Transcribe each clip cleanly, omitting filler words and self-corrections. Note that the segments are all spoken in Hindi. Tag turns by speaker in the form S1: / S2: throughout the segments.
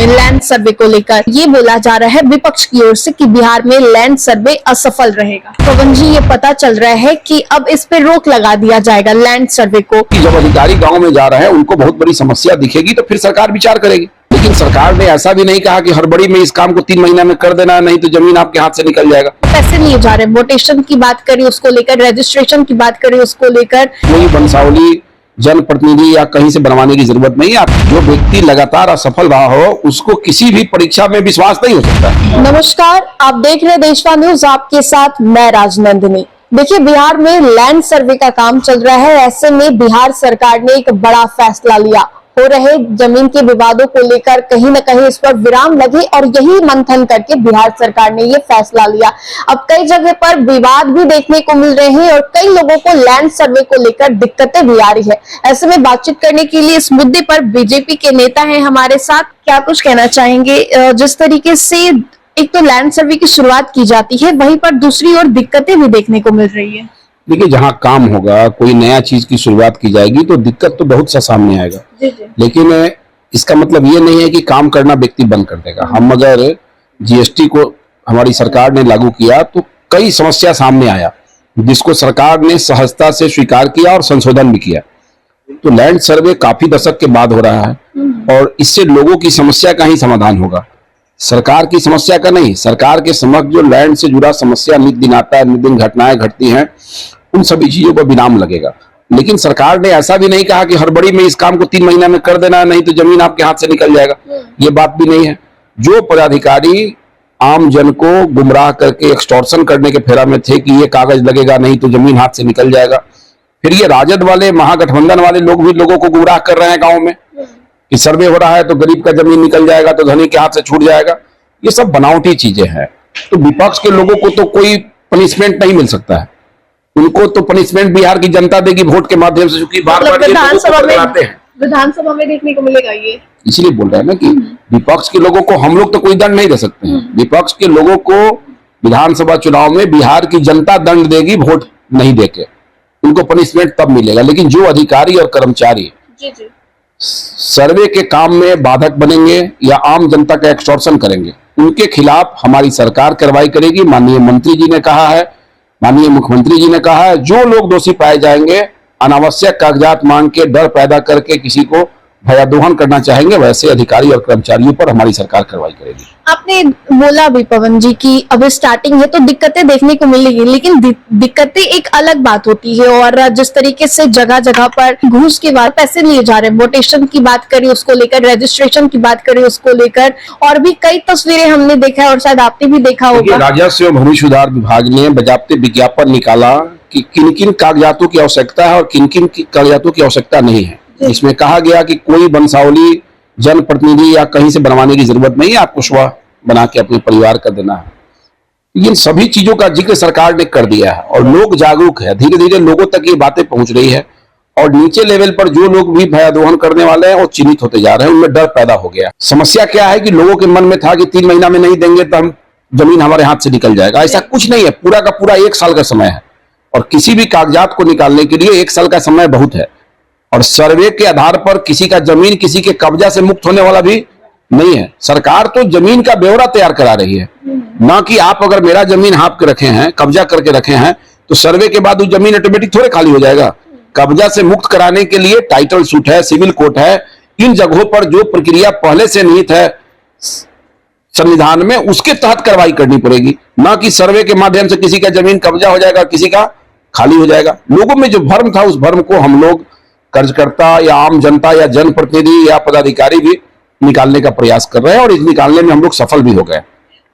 S1: में लैंड सर्वे को लेकर ये बोला जा रहा है विपक्ष की ओर से कि बिहार में लैंड सर्वे असफल रहेगा। पवन जी, ये पता चल रहा है कि अब इस पे रोक लगा दिया जाएगा लैंड सर्वे को।
S2: जब अधिकारी गांव में जा रहे हैं उनको बहुत बड़ी समस्या दिखेगी तो फिर सरकार विचार करेगी, लेकिन सरकार ने ऐसा भी नहीं कहा कि हड़बड़ी में इस काम को 3 महीना में कर देना, नहीं तो जमीन आपके हाथ से निकल जाएगा।
S1: पैसे लिए जा रहे हैं, वोटेशन की बात करें उसको लेकर, रजिस्ट्रेशन की बात करें उसको लेकर,
S2: कोई वंशावली जनप्रतिनिधि या कहीं से बनवाने की जरूरत नहीं है। आप जो व्यक्ति लगातार असफल रहा हो उसको किसी भी परीक्षा में विश्वास नहीं हो सकता।
S1: नमस्कार, आप देख रहे हैं देशवा न्यूज, आपके साथ मैं राजनंदिनी। देखिए, बिहार में लैंड सर्वे का काम चल रहा है। ऐसे में बिहार सरकार ने एक बड़ा फैसला लिया। हो रहे जमीन के विवादों को लेकर कहीं न कहीं इस पर विराम लगे और यही मंथन करके बिहार सरकार ने ये फैसला लिया। अब कई जगह पर विवाद भी देखने को मिल रहे हैं और कई लोगों को लैंड सर्वे को लेकर दिक्कतें भी आ रही है। ऐसे में बातचीत करने के लिए इस मुद्दे पर बीजेपी के नेता हैं हमारे साथ। क्या कुछ कहना चाहेंगे? जिस तरीके से एक तो लैंड सर्वे की शुरुआत की जाती है, वहीं पर दूसरी ओर दिक्कतें भी देखने को मिल रही है।
S2: देखिए, जहाँ काम होगा, कोई नया चीज की शुरुआत की जाएगी तो दिक्कत तो बहुत सा सामने आएगा। लेकिन इसका मतलब ये नहीं है कि काम करना व्यक्ति बंद कर देगा। हम अगर जीएसटी को हमारी सरकार ने लागू किया तो कई समस्या सामने आया, जिसको सरकार ने सहजता से स्वीकार किया और संशोधन भी किया। तो लैंड सर्वे काफी दशक के बाद हो रहा है और इससे लोगों की समस्या का ही समाधान होगा, सरकार की समस्या का नहीं। सरकार के समक्ष जो लैंड से जुड़ा समस्या नित दिन आता है, नित दिन घटनाएं घटती हैं, उन सभी चीजों पर विराम लगेगा। लेकिन सरकार ने ऐसा भी नहीं कहा कि हड़बड़ी में इस काम को 3 महीना में कर देना, नहीं तो जमीन आपके हाथ से निकल जाएगा। ये बात भी नहीं है। जो पदाधिकारी आम जन को गुमराह करके एक्सटॉर्शन करने के फेरा में थे कि ये कागज लगेगा नहीं तो जमीन हाथ से निकल जाएगा, फिर ये राजद वाले, महागठबंधन वाले लोग भी लोगों को गुमराह कर रहे हैं गाँव में कि सर्वे हो रहा है तो गरीब का जमीन निकल जाएगा तो धनी के हाथ से छूट जाएगा। ये सब बनावटी चीजें हैं। तो विपक्ष के लोगों को तो कोई पनिशमेंट नहीं मिल सकता है, उनको तो पनिशमेंट बिहार की जनता देगी वोट के माध्यम से, क्योंकि बार-बार
S1: विधानसभा में देखने को मिलेगा ये।
S2: इसलिए बोल रहे हैं ना कि विपक्ष के लोगों को हम लोग तो कोई दंड नहीं दे सकते हैं। विपक्ष के लोगों को विधानसभा चुनाव में बिहार की जनता दंड देगी वोट नहीं देके, उनको पनिशमेंट तब मिलेगा। लेकिन जो अधिकारी और कर्मचारी सर्वे के काम में बाधक बनेंगे या आम जनता का एक्सटॉर्शन करेंगे, उनके खिलाफ हमारी सरकार कार्रवाई करेगी। माननीय मंत्री जी ने कहा है, माननीय मुख्यमंत्री जी ने कहा है, जो लोग दोषी पाए जाएंगे, अनावश्यक कागजात मांग के डर पैदा करके किसी को भयादोहन करना चाहेंगे, वैसे अधिकारी और कर्मचारियों पर हमारी सरकार कार्रवाई करेगी।
S1: आपने बोला भी पवन जी की अब स्टार्टिंग है तो दिक्कतें देखने को मिलेगी, लेकिन दिक्कतें एक अलग बात होती है। और जिस तरीके से जगह जगह पर घूस के बाद पैसे लिए जा रहे हैं, वोटेशन की बात करें उसको लेकर, रजिस्ट्रेशन की बात करें उसको लेकर, और भी कई तस्वीरें हमने देखा है और शायद आपने भी देखा होगा।
S2: राजस्व एवं भूमि सुधार विभाग ने बजाबते विज्ञापन निकाला कि किन किन कागजातों की आवश्यकता है और किन किन कागजातों की आवश्यकता नहीं है। इसमें कहा गया कि कोई वंशावली जनप्रतिनिधि या कहीं से बनवाने की जरूरत नहीं है, आपको स्वयं बना के अपने परिवार का देना है। इन सभी चीजों का जिक्र सरकार ने कर दिया है और लोग जागरूक है। धीरे धीरे लोगों तक ये बातें पहुंच रही है और नीचे लेवल पर जो लोग भी भयादोहन करने वाले हैं वो चिन्हित होते जा रहे हैं, उनमें डर पैदा हो गया। समस्या क्या है कि लोगों के मन में था कि 3 महीना में नहीं देंगे तो हम जमीन हमारे हाथ से निकल जाएगा। ऐसा कुछ नहीं है, पूरा का पूरा 1 साल का समय है और किसी भी कागजात को निकालने के लिए 1 साल का समय बहुत है। और सर्वे के आधार पर किसी का जमीन किसी के कब्जा से मुक्त होने वाला भी नहीं है। सरकार तो जमीन का ब्यौरा तैयार करा रही है, ना कि आप अगर मेरा जमीन हाँप के रखे हैं, कब्जा करके रखे हैं, तो सर्वे के बाद वो जमीन ऑटोमेटिक थोड़े खाली हो जाएगा। कब्जा से मुक्त कराने के लिए टाइटल सूट है, सिविल कोर्ट है, इन जगहों पर जो प्रक्रिया पहले से निहित है संविधान में, उसके तहत कार्रवाई करनी पड़ेगी, ना कि सर्वे के माध्यम से किसी का जमीन कब्जा हो जाएगा, किसी का खाली हो जाएगा। लोगों में जो भ्रम था उस भ्रम को हम लोग कर्जकर्ता या आम जनता या जनप्रतिनिधि या पदाधिकारी भी निकालने का प्रयास कर रहे हैं और इस निकालने में हम लोग सफल भी हो गए।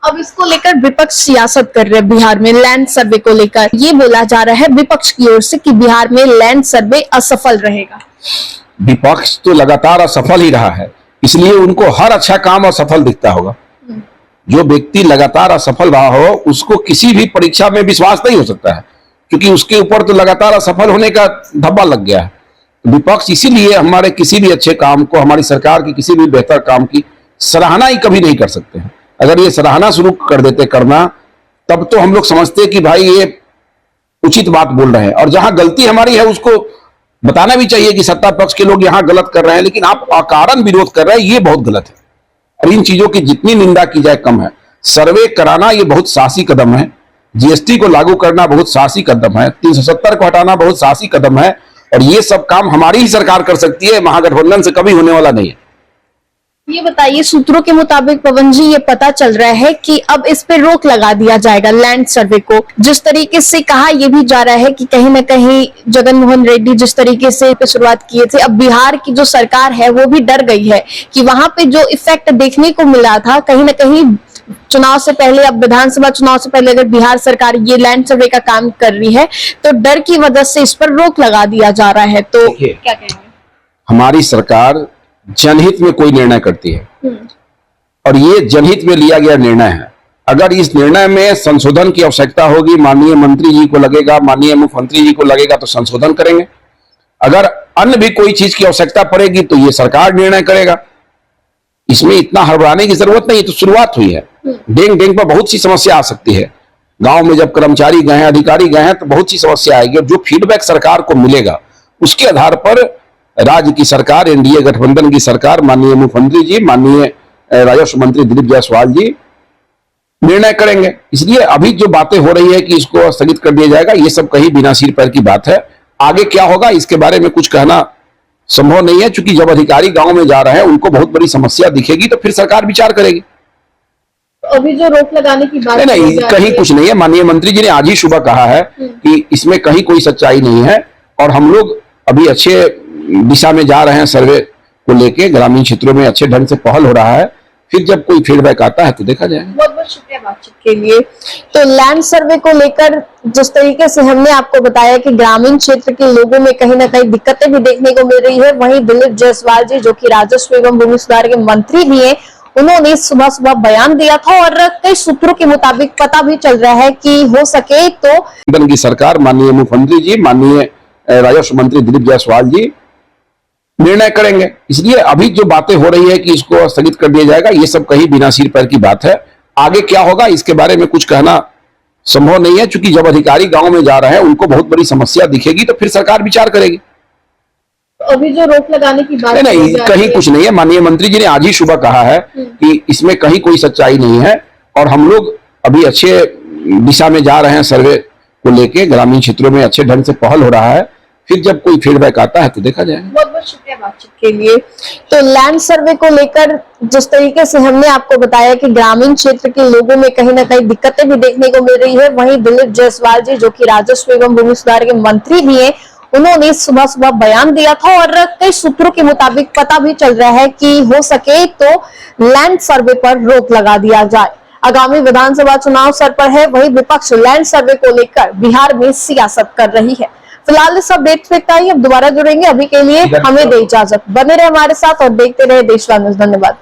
S1: अब इसको लेकर विपक्ष सियासत कर रहे हैं बिहार में लैंड सर्वे को लेकर। ये बोला जा रहा है विपक्ष की ओर से कि बिहार में लैंड सर्वे असफल रहेगा।
S2: विपक्ष तो लगातार असफल ही रहा है, इसलिए उनको हर अच्छा काम असफल दिखता होगा। जो व्यक्ति लगातार असफल रहा हो उसको किसी भी परीक्षा में विश्वास नहीं हो सकता है, क्योंकि उसके ऊपर तो लगातार असफल होने का धब्बा लग गया है। विपक्ष इसीलिए हमारे किसी भी अच्छे काम को, हमारी सरकार की किसी भी बेहतर काम की सराहना ही कभी नहीं कर सकते हैं। अगर ये सराहना शुरू कर देते करना, तब तो हम लोग समझते कि भाई ये उचित बात बोल रहे हैं और जहां गलती हमारी है उसको बताना भी चाहिए कि सत्ता पक्ष के लोग यहां गलत कर रहे हैं, लेकिन आप अकारण विरोध कर रहे हैं, ये बहुत गलत है। और इन चीजों की जितनी निंदा की जाए कम है। सर्वे कराना ये बहुत साहसी कदम है, जीएसटी को लागू करना बहुत साहसी कदम है, 370 को हटाना बहुत साहसी कदम है, और ये सब काम हमारी ही सरकार कर सकती है, महागठबंधन से कभी होने वाला नहीं है।
S1: ये बताइए, सूत्रों के मुताबिक पवन जी ये पता चल रहा है कि अब इस पे रोक लगा दिया जाएगा लैंड सर्वे को। जिस तरीके से कहा यह भी जा रहा है कि कहीं ना कहीं जगन मोहन रेड्डी जिस तरीके से शुरुआत किए थे, अब बिहार की जो सरकार है वो भी डर गई है कि वहां पे जो इफेक्ट देखने को मिला था कहीं ना कहीं चुनाव से पहले, अब विधानसभा चुनाव से पहले अगर बिहार सरकार ये लैंड सर्वे का काम कर रही है तो डर की वजह से इस पर रोक लगा दिया जा रहा है। तो क्या कहेंगे?
S2: हमारी सरकार जनहित में कोई निर्णय करती है और ये जनहित में लिया गया निर्णय है। अगर इस निर्णय में संशोधन की आवश्यकता होगी, माननीय मंत्री जी को लगेगा, माननीय मुख्यमंत्री जी को लगेगा तो संशोधन करेंगे। अगर अन्य भी कोई चीज की आवश्यकता पड़ेगी तो ये सरकार निर्णय करेगा। इसमें इतना हड़बड़ाने की जरूरत नहीं, तो शुरुआत हुई है। डेंग डेंग पर बहुत सी समस्या आ सकती है। गांव में जब कर्मचारी गए हैं, अधिकारी गए हैं तो बहुत सी समस्या आएगी, और जो फीडबैक सरकार को मिलेगा उसके आधार पर राज्य की सरकार, एनडीए गठबंधन की सरकार, माननीय मुख्यमंत्री जी, माननीय राजस्व मंत्री दिलीप जायसवाल जी निर्णय करेंगे। इसलिए अभी जो बातें हो रही है कि इसको स्थगित कर दिया जाएगा, ये सब कहीं बिना सिर पैर की बात है। आगे क्या होगा इसके बारे में कुछ कहना संभव नहीं है, क्योंकि जब अधिकारी गांव में जा रहे हैं उनको बहुत बड़ी समस्या दिखेगी तो फिर सरकार विचार करेगी।
S1: अभी जो रोक लगाने की बात
S2: नहीं, कहीं कुछ नहीं है। माननीय मंत्री जी ने आज ही सुबह कहा है कि इसमें कहीं कोई सच्चाई नहीं है, और हम लोग अभी अच्छे दिशा में जा रहे हैं। सर्वे को लेके ग्रामीण क्षेत्रों में अच्छे ढंग से पहल हो रहा है, फिर जब कोई फीडबैक आता है तो देखा जाएगा।
S1: बहुत बहुत शुक्रिया बातचीत के लिए। तो लैंड सर्वे को लेकर जिस तरीके से हमने आपको बताया कि ग्रामीण क्षेत्र के लोगों में कहीं ना कहीं दिक्कतें भी देखने को मिल रही है, वहीं दिलीप जायसवाल जी जो कि राजस्व एवं भूमि सुधार के मंत्री भी हैं, उन्होंने सुबह सुबह बयान दिया था, और कई सूत्रों के मुताबिक पता भी चल रहा है कि हो सके तो
S2: गठबंधन की सरकार, माननीय मुख्यमंत्री जी, माननीय राजस्व मंत्री दिलीप जायसवाल जी निर्णय करेंगे। इसलिए अभी जो बातें हो रही है कि इसको स्थगित कर दिया जाएगा, ये सब कहीं बिना सिर पैर की बात है। आगे क्या होगा इसके बारे में कुछ कहना संभव नहीं है, क्योंकि जब अधिकारी गांव में जा रहे हैं उनको बहुत बड़ी समस्या दिखेगी तो फिर सरकार विचार करेगी।
S1: अभी जो रोक लगाने की बात
S2: नहीं, कहीं कुछ नहीं है। माननीय मंत्री जी ने आज ही सुबह कहा है कि इसमें कहीं कोई सच्चाई नहीं है, और हम लोग अभी अच्छे दिशा में जा रहे हैं। सर्वे को लेके ग्रामीण क्षेत्रों में अच्छे ढंग से पहल हो रहा है, फिर जब कोई फीडबैक आता है तो देखा जाएगा।
S1: बहुत बहुत शुक्रिया बातचीत के लिए। तो लैंड सर्वे को लेकर जिस तरीके से हमने आपको बताया कि ग्रामीण क्षेत्र के लोगों में कहीं ना कहीं दिक्कतें भी देखने को मिल रही है, वहीं दिलीप जायसवाल जी जो कि राजस्व एवं भूमि सुधार के मंत्री भी हैं, उन्होंने सुबह सुबह बयान दिया था, और कई सूत्रों के मुताबिक पता भी चल रहा है कि हो सके तो लैंड सर्वे पर रोक लगा दिया जाए। आगामी विधानसभा चुनाव सर पर है, वहीं विपक्ष लैंड सर्वे को लेकर बिहार में सियासत कर रही है। फिलहाल इस अपडेट से इतना ही, अब दोबारा जुड़ेंगे। अभी के लिए हमें दे इजाजत। बने रहे हमारे साथ और देखते रहे देशवार न्यूज़। धन्यवाद।